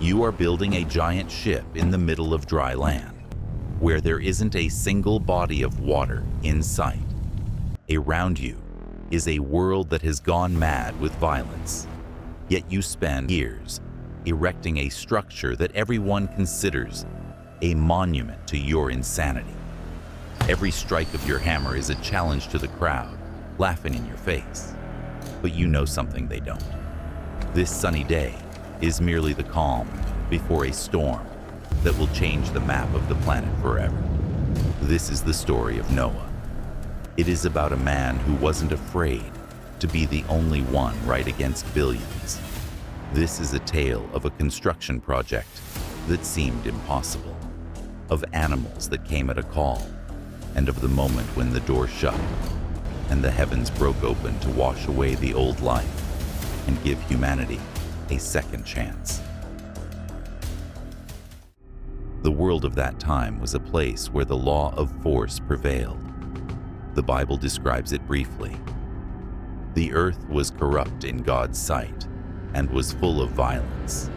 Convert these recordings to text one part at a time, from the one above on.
You are building a giant ship in the middle of dry land, where there isn't a single body of water in sight. Around you is a world that has gone mad with violence. Yet you spend years erecting a structure that everyone considers a monument to your insanity. Every strike of your hammer is a challenge to the crowd, laughing in your face. But you know something they don't. This sunny day is merely the calm before a storm that will change the map of the planet forever. This is the story of Noah. It is about a man who wasn't afraid to be the only one right against billions. This is a tale of a construction project that seemed impossible, of animals that came at a call, and of the moment when the door shut and the heavens broke open to wash away the old life and give humanity a second chance. The world of that time was a place where the law of force prevailed. The Bible describes it briefly. The earth was corrupt in God's sight and was full of violence.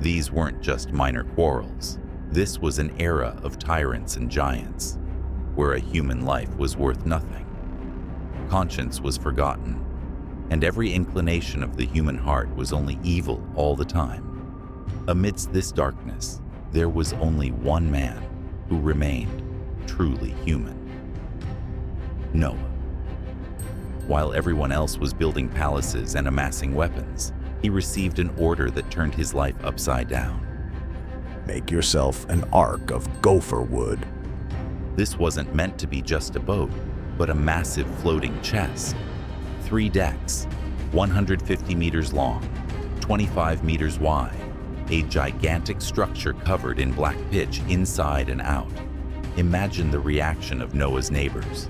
These weren't just minor quarrels. This was an era of tyrants and giants, where a human life was worth nothing. Conscience was forgotten, and every inclination of the human heart was only evil all the time. Amidst this darkness, there was only one man who remained truly human: Noah. While everyone else was building palaces and amassing weapons, he received an order that turned his life upside down. Make yourself an ark of gopher wood. This wasn't meant to be just a boat, but a massive floating chest. 3 decks, 150 meters long, 25 meters wide, a gigantic structure covered in black pitch inside and out. Imagine the reaction of Noah's neighbors.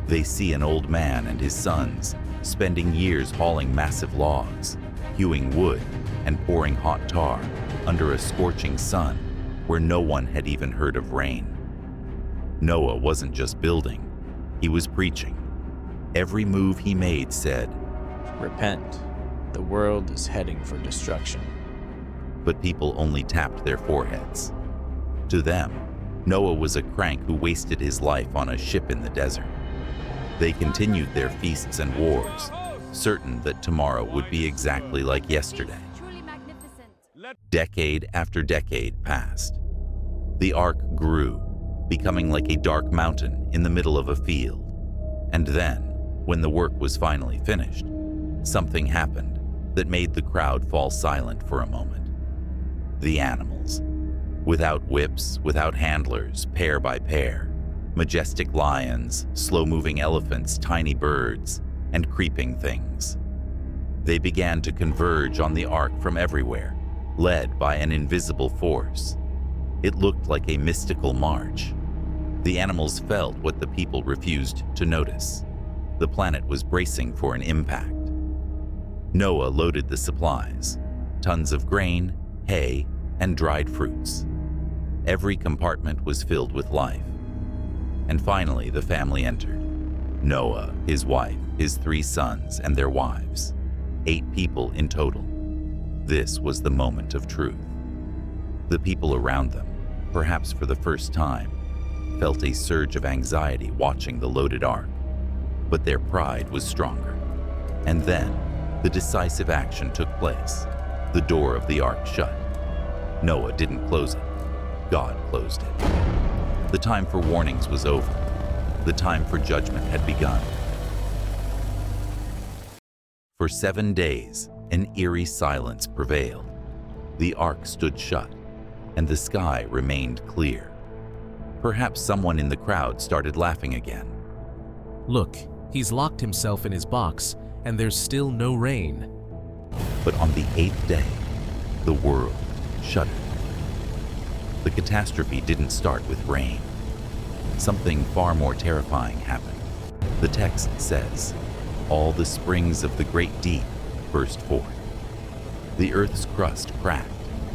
They see an old man and his sons spending years hauling massive logs, hewing wood, and pouring hot tar under a scorching sun where no one had even heard of rain. Noah wasn't just building, he was preaching. Every move he made said, "Repent, the world is heading for destruction." But people only tapped their foreheads. To them, Noah was a crank who wasted his life on a ship in the desert. They continued their feasts and wars, certain that tomorrow would be exactly like yesterday. Decade after decade passed. The ark grew, becoming like a dark mountain in the middle of a field. And then, when the work was finally finished, something happened that made the crowd fall silent for a moment. The animals. Without whips, without handlers, pair by pair, majestic lions, slow-moving elephants, tiny birds, and creeping things. They began to converge on the ark from everywhere, led by an invisible force. It looked like a mystical march. The animals felt what the people refused to notice. The planet was bracing for an impact. Noah loaded the supplies, tons of grain, hay, and dried fruits. Every compartment was filled with life. And finally, the family entered. Noah, his wife, his 3 sons, and their wives. 8 people in total. This was the moment of truth. The people around them, perhaps for the first time, felt a surge of anxiety watching the loaded ark. But their pride was stronger. And then, the decisive action took place. The door of the ark shut. Noah didn't close it. God closed it. The time for warnings was over. The time for judgment had begun. For 7 days, an eerie silence prevailed. The ark stood shut, and the sky remained clear. Perhaps someone in the crowd started laughing again. Look, he's locked himself in his box, and there's still no rain. But on the 8th day, the world shuddered. The catastrophe didn't start with rain. Something far more terrifying happened. The text says, "All the springs of the great deep burst forth." The earth's crust cracked,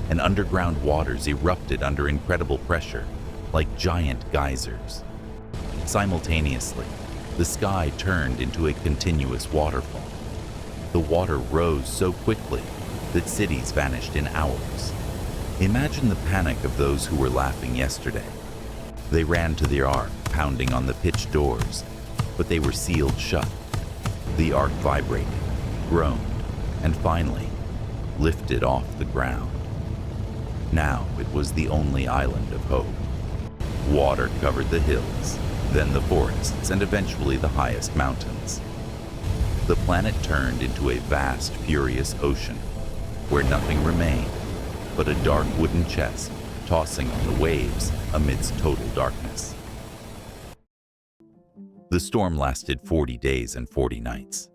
and underground waters erupted under incredible pressure, like giant geysers. Simultaneously, the sky turned into a continuous waterfall. The water rose so quickly that cities vanished in hours. Imagine the panic of those who were laughing yesterday. They ran to the ark, pounding on the pitched doors, but they were sealed shut. The ark vibrated, groaned, and finally lifted off the ground. Now it was the only island of hope. Water covered the hills, then the forests, and eventually the highest mountains. The planet turned into a vast, furious ocean, where nothing remained but a dark wooden chest tossing on the waves amidst total darkness. The storm lasted 40 days and 40 nights.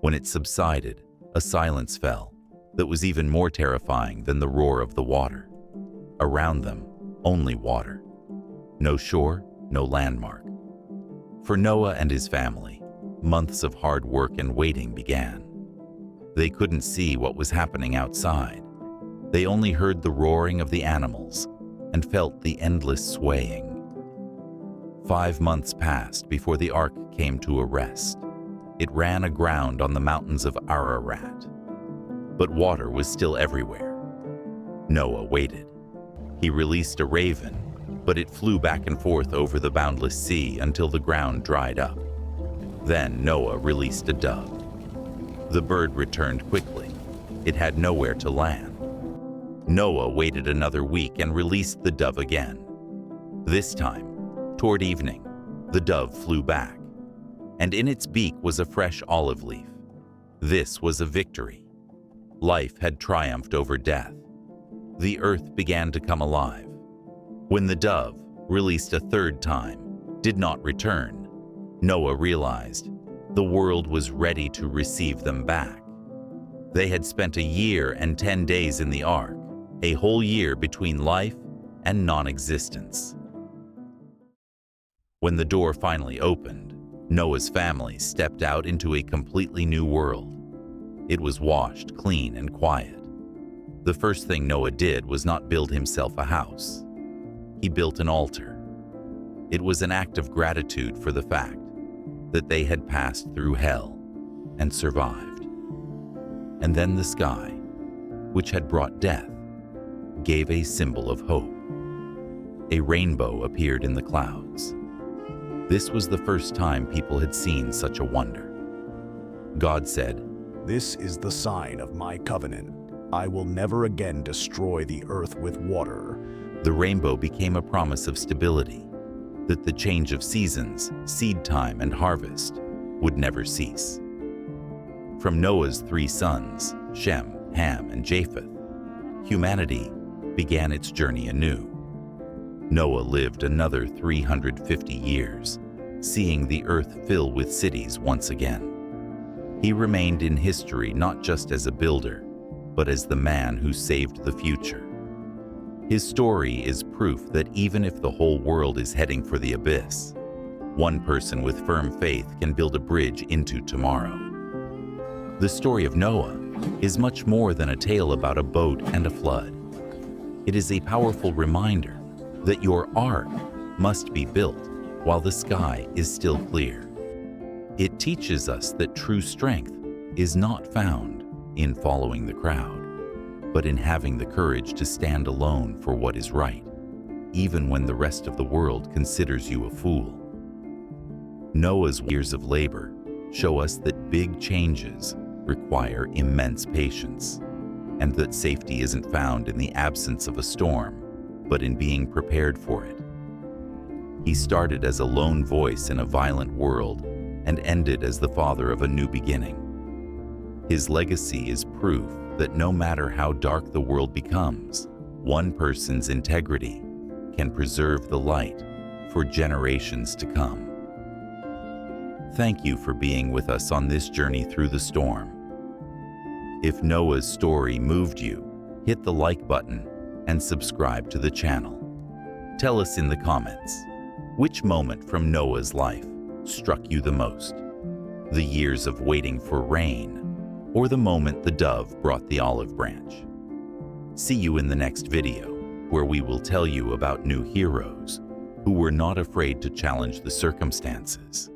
When it subsided, a silence fell that was even more terrifying than the roar of the water. Around them, only water. No shore, no landmark. For Noah and his family, months of hard work and waiting began. They couldn't see what was happening outside. They only heard the roaring of the animals and felt the endless swaying. 5 months passed before the ark came to a rest. It ran aground on the mountains of Ararat. But water was still everywhere. Noah waited. He released a raven, but it flew back and forth over the boundless sea until the ground dried up. Then Noah released a dove. The bird returned quickly. It had nowhere to land. Noah waited another week and released the dove again. This time, toward evening, the dove flew back, and in its beak was a fresh olive leaf. This was a victory. Life had triumphed over death. The earth began to come alive. When the dove, released a third time, did not return, Noah realized the world was ready to receive them back. They had spent a year and 10 days in the ark, a whole year between life and non-existence. When the door finally opened, Noah's family stepped out into a completely new world. It was washed, clean, and quiet. The first thing Noah did was not build himself a house. He built an altar. It was an act of gratitude for the fact that they had passed through hell and survived. And then the sky, which had brought death, gave a symbol of hope. A rainbow appeared in the clouds. This was the first time people had seen such a wonder. God said, This is the sign of my covenant. I will never again destroy the earth with water. The rainbow became a promise of stability, that the change of seasons, seed time, and harvest would never cease. From Noah's 3 sons, Shem, Ham, and Japheth, humanity began its journey anew. Noah lived another 350 years, seeing the earth fill with cities once again. He remained in history not just as a builder, but as the man who saved the future. His story is proof that even if the whole world is heading for the abyss, one person with firm faith can build a bridge into tomorrow. The story of Noah is much more than a tale about a boat and a flood. It is a powerful reminder that your ark must be built while the sky is still clear. It teaches us that true strength is not found in following the crowd, but in having the courage to stand alone for what is right, even when the rest of the world considers you a fool. Noah's years of labor show us that big changes require immense patience, and that safety isn't found in the absence of a storm, but in being prepared for it. He started as a lone voice in a violent world and ended as the father of a new beginning. His legacy is proof that no matter how dark the world becomes, one person's integrity can preserve the light for generations to come. Thank you for being with us on this journey through the storm. If Noah's story moved you, hit the like button and subscribe to the channel. Tell us in the comments, which moment from Noah's life struck you the most? The years of waiting for rain, or the moment the dove brought the olive branch? See you in the next video, where we will tell you about new heroes who were not afraid to challenge the circumstances.